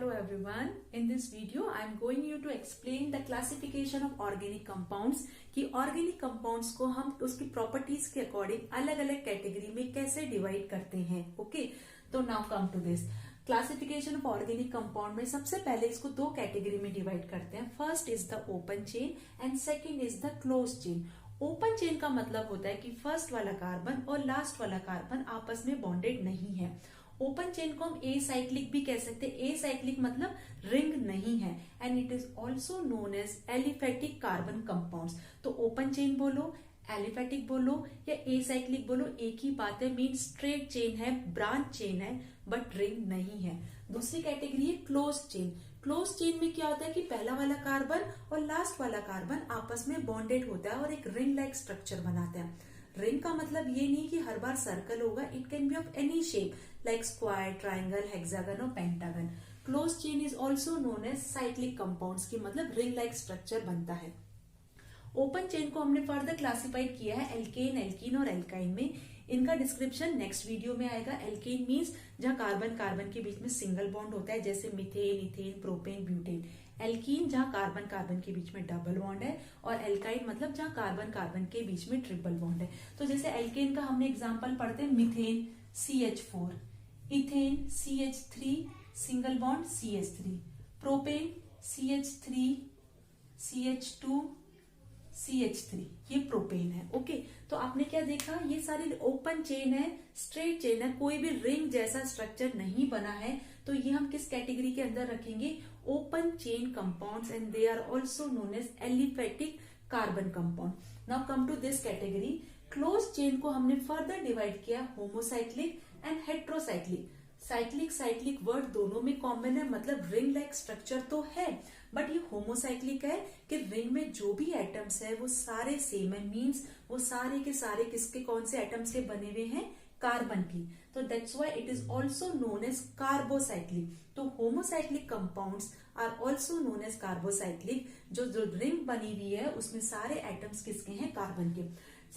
Hello everyone. In this video, I am going you to explain the classification of organic compounds कि organic compounds को हम उसकी properties के according अलग अलग category में कैसे divide करते हैं. Okay? तो now come to this. Classification of organic compound में सबसे पहले इसको दो category में divide करते हैं. First is the open chain and second is the closed chain. Open chain का मतलब होता है कि फर्स्ट वाला कार्बन और लास्ट वाला कार्बन आपस में बॉन्डेड नहीं है. ओपन चेन को हम ए साइक्लिक भी कह सकते हैं. ए साइक्लिक मतलब रिंग नहीं है and it is also known as aliphatic carbon compounds. तो ओपन चेन बोलो, एलिफेटिक बोलो या ए साइक्लिक बोलो, एक ही बात है. मीन स्ट्रेट चेन है, ब्रांच चेन है, बट रिंग नहीं है. दूसरी कैटेगरी है क्लोज चेन. क्लोज चेन में क्या होता है कि पहला वाला कार्बन और लास्ट वाला कार्बन आपस में बॉन्डेड होता है और एक रिंग लाइक स्ट्रक्चर बनाता है. रिंग का मतलब ये नहीं कि हर बार सर्कल होगा. It can be of any shape like square, triangle, hexagon और pentagon. Close chain is also known as cyclic compounds की मतलब रिंग लाइक स्ट्रक्चर बनता है. ओपन चेन को हमने फर्दर क्लासिफाइड किया है एल्केन, एल्कीन और एल्काइन में. इनका डिस्क्रिप्शन नेक्स्ट वीडियो में आएगा. एल्केन मीन्स जहां कार्बन कार्बन के बीच में सिंगल बॉन्ड होता है जैसे methane, ethane, propane, butane. Alkene जहां कार्बन कार्बन के बीच में डबल बॉन्ड है और एल्काइन मतलब जहां कार्बन कार्बन के बीच में ट्रिपल बॉन्ड है. तो जैसे एल्केन का हमने एग्जांपल पढ़ते हैं methane CH4, ethane CH3 single bond CH3, propane CH3 CH2 CH3, ये प्रोपेन है. ओके, तो आपने क्या देखा, ये सारी ओपन चेन है, स्ट्रेट चेन है, कोई भी रिंग जैसा स्ट्रक्चर नहीं बना है. तो ये हम किस कैटेगरी के अंदर रखेंगे? Open chain compounds and they are also known as aliphatic carbon compound. Now come to this category. Close chain को हमने फर्दर डिवाइड किया homocyclic and heterocyclic. Cyclic cyclic word दोनों में कॉमन है, मतलब रिंग लाइक स्ट्रक्चर तो है, but ये होमोसाइक्लिक है कि रिंग में जो भी एटम्स है वो सारे सेम है. मींस वो सारे के सारे किसके, कौन से एटम्स के बने हुए हैं? कार्बन की. तो that's why it is also known as carbocyclic. तो homocyclic compounds are also known as carbocyclic. जो रिंग बनी हुई है उसमें सारे एटम्स किसके हैं? कार्बन के.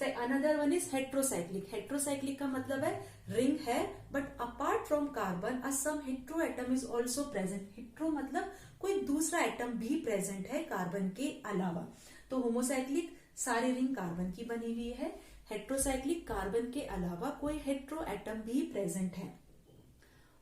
Another one is heterocyclic. Heterocyclic का मतलब है रिंग है but apart from carbon a some hetero atom is also present. Hetero मतलब कोई दूसरा एटम भी प्रेजेंट है कार्बन के अलावा. तो होमोसाइक्लिक सारे रिंग कार्बन की बनी हुई है. हेट्रोसाइक्लिक कार्बन के अलावा कोई हेट्रो एटम भी प्रेजेंट है.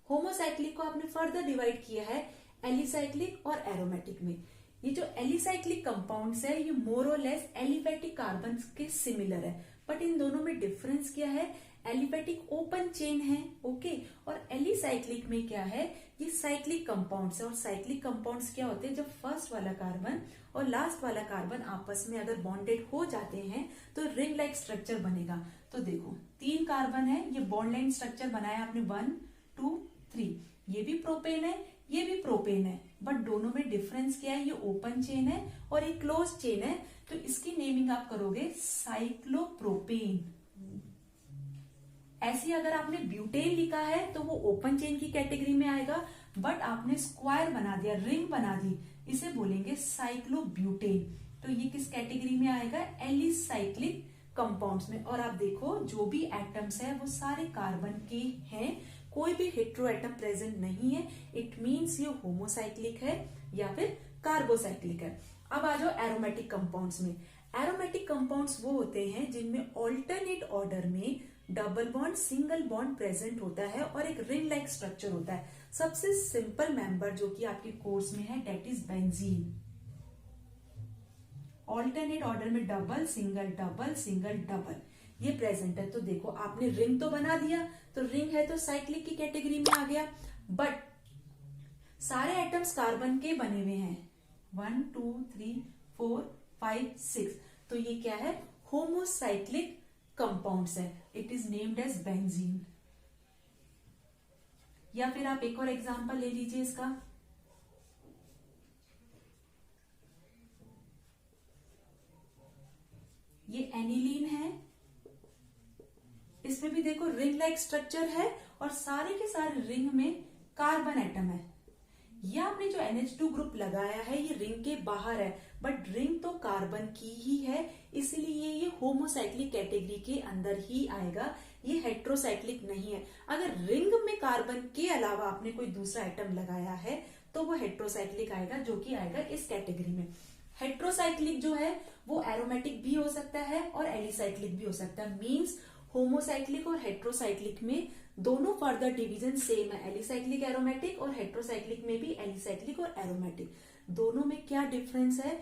होमोसाइक्लिक को आपने फर्दर डिवाइड किया है एलिसाइक्लिक और एरोमेटिक में. ये जो एलिसाइक्लिक कंपाउंड्स है ये मोर और लेस एलिफेटिक कार्बन के सिमिलर है, बट इन दोनों में डिफरेंस क्या है? एलिफेटिक ओपन चेन है, ओके, और एलिसाइक्लिक में क्या है? ये साइक्लिक कंपाउंड्स है. और साइक्लिक कंपाउंड्स क्या होते हैं? जब फर्स्ट वाला कार्बन और लास्ट वाला कार्बन आपस में अगर बॉन्डेड हो जाते हैं तो रिंग लाइक स्ट्रक्चर बनेगा. तो देखो 3 कार्बन है, ये बॉन्ड लाइन स्ट्रक्चर बनाया आपने 1 2 3. ये भी प्रोपेन है, ये भी प्रोपेन है, बट दोनों में डिफरेंस क्या है? ये ओपन चेन है और ये क्लोज चेन है. तो इसकी नेमिंग आप करोगे साइक्लोप्रोपेन. ऐसे अगर आपने ब्यूटेन लिखा है तो वो ओपन चेन की कैटेगरी में आएगा, बट आपने स्क्वायर बना दिया, रिंग बना दी, इसे बोलेंगे साइक्लोब्यूटेन. तो ये किस कैटेगरी में आएगा? एलिसाइक्लिक कंपाउंड्स में. और आप देखो जो भी एटम्स है वो सारे कार्बन के हैं, कोई भी हेट्रो एटम प्रेजेंट नहीं है. इट मीन्स ये होमोसाइक्लिक है या फिर कार्बोसाइक्लिक है. अब आ जाओ एरोमेटिक कंपाउंड्स में. एरोमेटिक कंपाउंड्स वो होते हैं जिनमें ऑल्टरनेट ऑर्डर में double bond, single bond present होता है और एक रिंग लाइक स्ट्रक्चर होता है. सबसे सिंपल मेंबर जो कि आपके कोर्स में है that is benzene. Alternate order में double single double single double ये प्रेजेंट है. तो देखो आपने रिंग तो बना दिया, तो रिंग है तो साइक्लिक की कैटेगरी में आ गया, बट सारे एटम्स कार्बन के बने हुए हैं 1 2 3 4 5 6. तो ये क्या है? होमोसाइक्लिक कंपाउंड्स है. It is named as benzene. या फिर आप एक और एग्जांपल ले लीजिए इसका. ये एनिलीन है, इसमें भी देखो रिंग लाइक स्ट्रक्चर है और सारे के सारे रिंग में कार्बन एटम है. ये आपने जो NH2 ग्रुप लगाया है ये रिंग के बाहर है, बट रिंग तो कार्बन की ही है, इसलिए ये होमोसाइक्लिक कैटेगरी के अंदर ही आएगा. ये हेट्रोसाइक्लिक नहीं है. अगर रिंग में कार्बन के अलावा आपने कोई दूसरा एटम लगाया है तो वो हेट्रोसाइक्लिक आएगा, जो कि आएगा इस कैटेगरी में। हेट्रोसाइक्लिक जो है वो एरोमेटिक भी हो सकता है और एलिसाइक्लिक भी हो सकता है। मींस होमोसाइक्लिक और हेट्रोसाइक्लिक में दोनों फर्दर डिवीजन सेम है, एलिसाइक्लिक एरोमेटिक, और हेट्रोसाइक्लिक में भी एलिसाइक्लिक और एरोमेटिक। दोनों में क्या डिफरेंस है,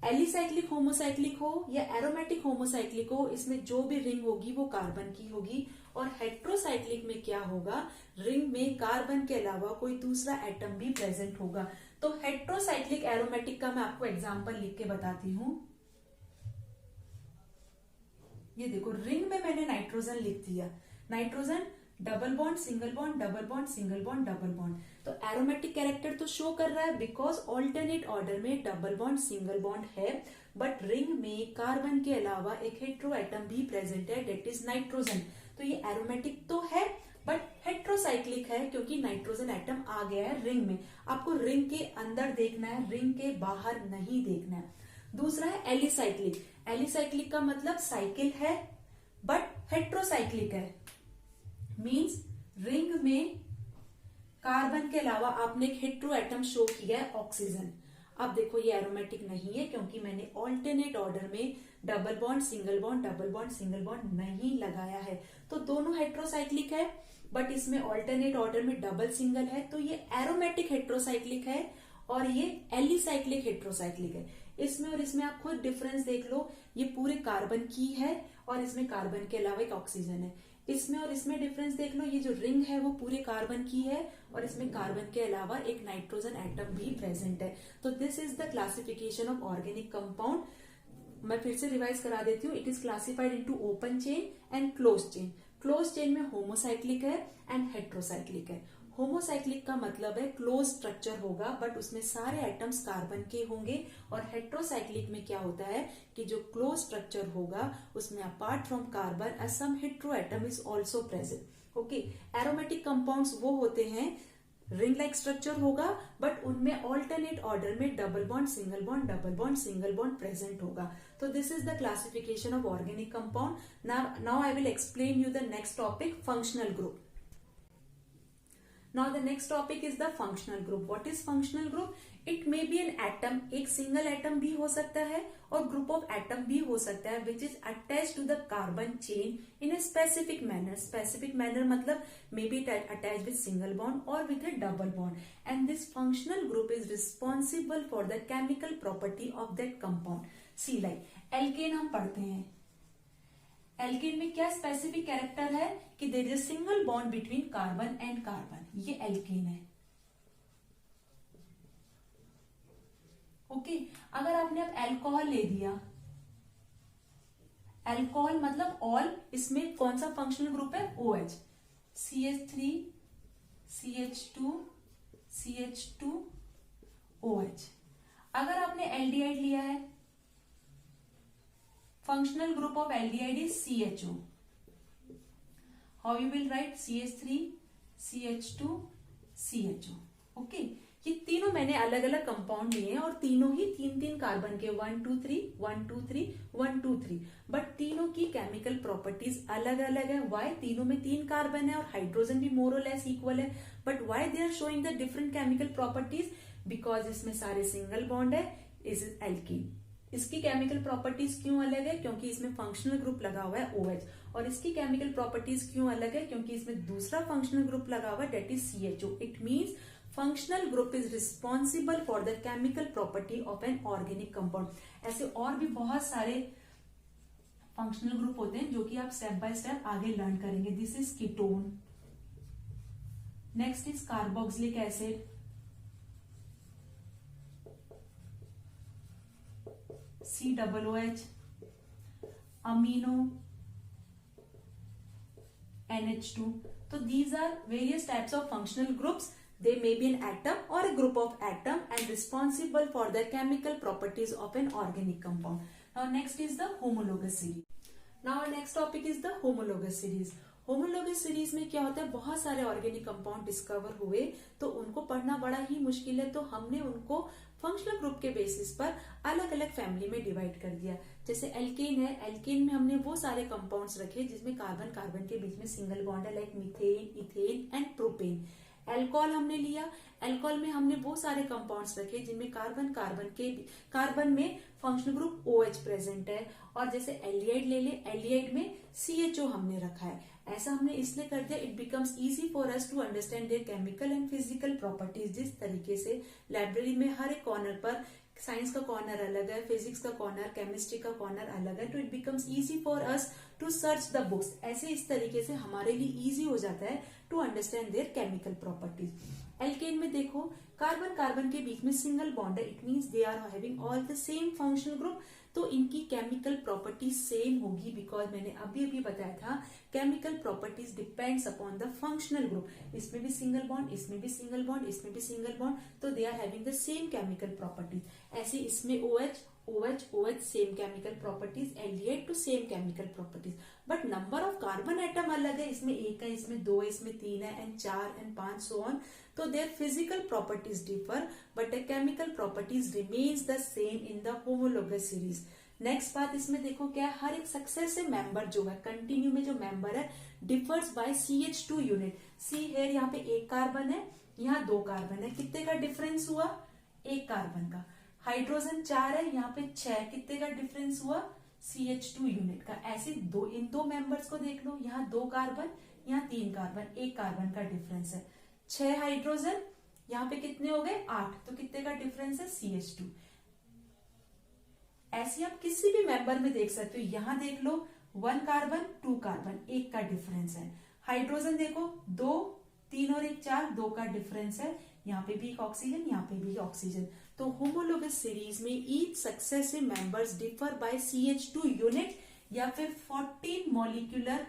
एलिसाइक्लिक होमोसाइक्लिक हो या एरोमेटिक होमोसाइक्लिक हो, इसमें जो भी रिंग होगी वो कार्बन की होगी। और हेट्रोसाइक्लिक में क्या होगा, रिंग में कार्बन के अलावा कोई दूसरा एटम भी प्रेजेंट होगा। तो हेट्रोसाइक्लिक एरोमेटिक का मैं आपको एग्जांपल लिख के बताती हूं। ये देखो, रिंग में मैंने नाइट्रोजन लिख दिया, nitrogen double bond single bond double bond single bond double bond. तो एरोमेटिक कैरेक्टर तो शो कर रहा है बिकॉज ऑल्टरनेट ऑर्डर में डबल बॉन्ड सिंगल बॉन्ड है, बट रिंग में कार्बन के अलावा एक हेट्रो एटम भी प्रेजेंट है, डेट इज नाइट्रोजन। तो ये एरोमेटिक तो है बट हेट्रोसाइक्लिक है क्योंकि नाइट्रोजन एटम आ गया है रिंग में। आपको रिंग के अंदर देखना है, रिंग के बाहर नहीं देखना है। दूसरा है एलिसाइक्लिक। एलिसाइक्लिक का मतलब साइकिल है बट हेट्रोसाइक्लिक है, मींस रिंग में कार्बन के अलावा आपने एक हेट्रो एटम शो किया है ऑक्सीजन। अब देखो ये एरोमेटिक नहीं है क्योंकि मैंने ऑल्टरनेट ऑर्डर में double bond single bond double bond single bond नहीं लगाया है। तो दोनों हेट्रोसाइक्लिक है बट इसमें ऑल्टरनेट ऑर्डर में डबल सिंगल है, तो ये एरोमेटिक हेट्रोसाइक्लिक है और ये एलिसाइक्लिक हेट्रोसाइक्लिक है। इसमें और इसमें आप खुद डिफरेंस देख लो, ये पूरे कार्बन की है और इसमें कार्बन के अलावा एक ऑक्सीजन है। इसमें और इसमें डिफरेंस देख लो, ये जो रिंग है वो पूरे कार्बन की है और इसमें कार्बन के अलावा एक नाइट्रोजन एटम भी प्रेजेंट है। तो this is the classification of organic compound. मैं फिर से रिवाइज करा देती हूँ। It is classified into open chain and close chain. Close chain में होमोसाइक्लिक है एंड हेट्रोसाइक्लिक है। होमोसाइक्लिक का मतलब है क्लोज स्ट्रक्चर होगा बट उसमें सारे एटम्स कार्बन के होंगे, और हेट्रोसाइक्लिक में क्या होता है कि जो क्लोज स्ट्रक्चर होगा उसमें apart from carbon some hetero atom is also present. Okay, aromatic compounds वो होते हैं रिंग लाइक स्ट्रक्चर होगा बट उनमें ऑल्टरनेट ऑर्डर में double bond single bond double bond single bond present होगा। तो this is the classification of organic compound. Now I will explain you the next topic, functional group. Now the next topic is the functional group. What is functional group? It may be an atom, एक single atom भी हो सकता है और group of atom भी हो सकता है which is attached to the carbon chain in a specific manner. Specific manner मतलब may be attached with single bond or with a double bond. And this functional group is responsible for the chemical property of that compound. See like alkane हम पढ़ते हैं। Alkene में क्या specific character है कि there is a single bond between carbon and carbon, ये alkane है। Okay, अगर आपने अब एल्कोहल ले दिया, एल्कोहल मतलब ऑल, इसमें कौन सा फंक्शनल ग्रुप है, OH, CH3 CH2 CH2 OH। अगर आपने एल्डिहाइड लिया है, functional group of aldehyde is CHO. How you will write CH3 CH2 CHO. Okay, ये तीनों मैंने अलग अलग कंपाउंड लिए हैं और तीनों ही तीन तीन कार्बन के 1 2 3 1 2 3 1 2 3, बट तीनों की केमिकल प्रॉपर्टीज अलग अलग है। वाई? तीनों में 3 कार्बन है और हाइड्रोजन भी मोर और लेस इक्वल है, but why they are showing the different chemical properties? Because इसमें सारे सिंगल बॉन्ड है, इज एल्कीन। इसकी केमिकल प्रॉपर्टीज क्यों अलग है? क्योंकि इसमें फंक्शनल ग्रुप लगा हुआ है OH, और इसकी केमिकल प्रॉपर्टीज क्यों अलग है? क्योंकि इसमें दूसरा फंक्शनल ग्रुप लगा हुआ है, that is CHO। It means functional group is responsible for the chemical property of an organic compound. ऐसे और भी बहुत सारे फंक्शनल ग्रुप होते हैं जो कि आप स्टेप बाय स्टेप आगे लर्न करेंगे। This is ketone, next is carboxylic acid, COOH, amino, NH2. So these are various types of functional groups. They may be an atom or a group of atom and responsible for the chemical properties of an organic compound. Now next is the homologous series. Now our next topic is the homologous series. Homologous series में क्या होता है, बहुत सारे organic compound discover हुए तो उनको पढ़ना बड़ा ही मुश्किल है, तो हमने उनको फंक्शनल ग्रुप के बेसिस पर अलग अलग फैमिली में डिवाइड कर दिया। जैसे एल्केन है, एल्केन में हमने वो सारे कंपाउंड्स रखे जिसमें कार्बन कार्बन के बीच में सिंगल बॉन्ड है, like methane, ethane and propane. Alcohol हमने लिया, एल्कोहल में हमने वो सारे कंपाउंड्स रखे जिनमें कार्बन में फंक्शनल ग्रुप OH प्रेजेंट है, और जैसे एल्डिहाइड ले ले, एल्डिहाइड में CHO हमने रखा है। ऐसा हमने इसलिए कर दिया, it becomes easy for us to understand their chemical and physical properties. जिस तरीके से लाइब्रेरी में हर एक कॉर्नर पर साइंस का कॉर्नर अलग है, फिजिक्स का कॉर्नर, केमिस्ट्री का कॉर्नर अलग है, तो it becomes easy for us to search the books. ऐसे इस तरीके से हमारे लिए इजी हो जाता है to understand their chemical properties. Alkane में देखो कार्बन कार्बन के बीच में सिंगल बॉन्ड है, it means they are having all the same functional group, तो इनकी केमिकल प्रॉपर्टीज सेम होगी, बिकॉज मैंने अभी अभी बताया था chemical properties depends upon the functional group. इसमें भी सिंगल बॉन्ड, इसमें भी सिंगल बॉन्ड, इसमें भी सिंगल बॉन्ड, तो they are having the same chemical properties. ऐसे इसमें OH OH same chemical properties, aldehyde too same chemical properties, but number of carbon atom अलग है, इसमें 1 है, इसमें 2 है, इसमें 3 है, एंड 4 एंड 5 सो ऑन, तो their physical properties differ but the chemical properties remains the same in the homologous series. Next बात इसमें देखो क्या है, हर एक सक्सेसिव मेंबर जो है कंटिन्यू में जो मेंबर है differs bye CH2 unit. See here यहाँ पे 1 कार्बन है, यहाँ 2 कार्बन है, कितने का डिफरेंस हुआ, 1 कार्बन का। हाइड्रोजन 4 है, यहाँ पे 6, कितने का डिफरेंस हुआ, CH2 यूनिट का। ऐसे इन दो मेंबर्स को देख लो, यहाँ 2 कार्बन, यहाँ 3 कार्बन, 1 कार्बन का डिफरेंस है। 6 हाइड्रोजन, यहाँ पे कितने हो गए, 8, तो कितने का डिफरेंस है, CH2। ऐसे आप किसी भी मेंबर में देख सकते हो, यहां देख लो 1 कार्बन 2 कार्बन, 1 का डिफरेंस है। हाइड्रोजन देखो 2, 3 और 1 4, 2 का डिफरेंस है। यहाँ पे भी एक ऑक्सीजन, यहाँ पे भी ऑक्सीजन। तो होमोलोगस सीरीज में each successive members differ by CH2 unit या फिर 14 मॉलिक्यूलर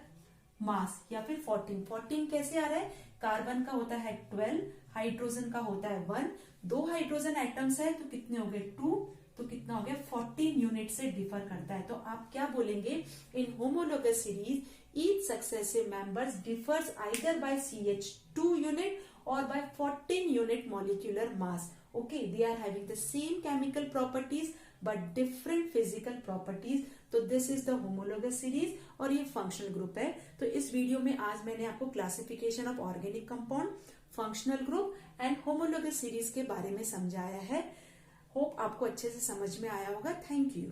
मास, या फिर 14 कैसे आ रहा है, कार्बन का होता है 12, हाइड्रोजन का होता है 1, 2 हाइड्रोजन एटम्स है तो कितने हो गए 2, तो कितना हो गया 14 यूनिट से डिफर करता है। तो आप क्या बोलेंगे, in homologous series each successive members differs either by CH2 unit और by 14 unit molecular mass. Okay, they are having the same chemical properties but different physical properties. तो this is the homologous series और ये functional group है। तो इस video में आज मैंने आपको classification of organic compound, functional group and homologous series के बारे में समझाया है। होप आपको अच्छे से समझ में आया होगा। Thank you.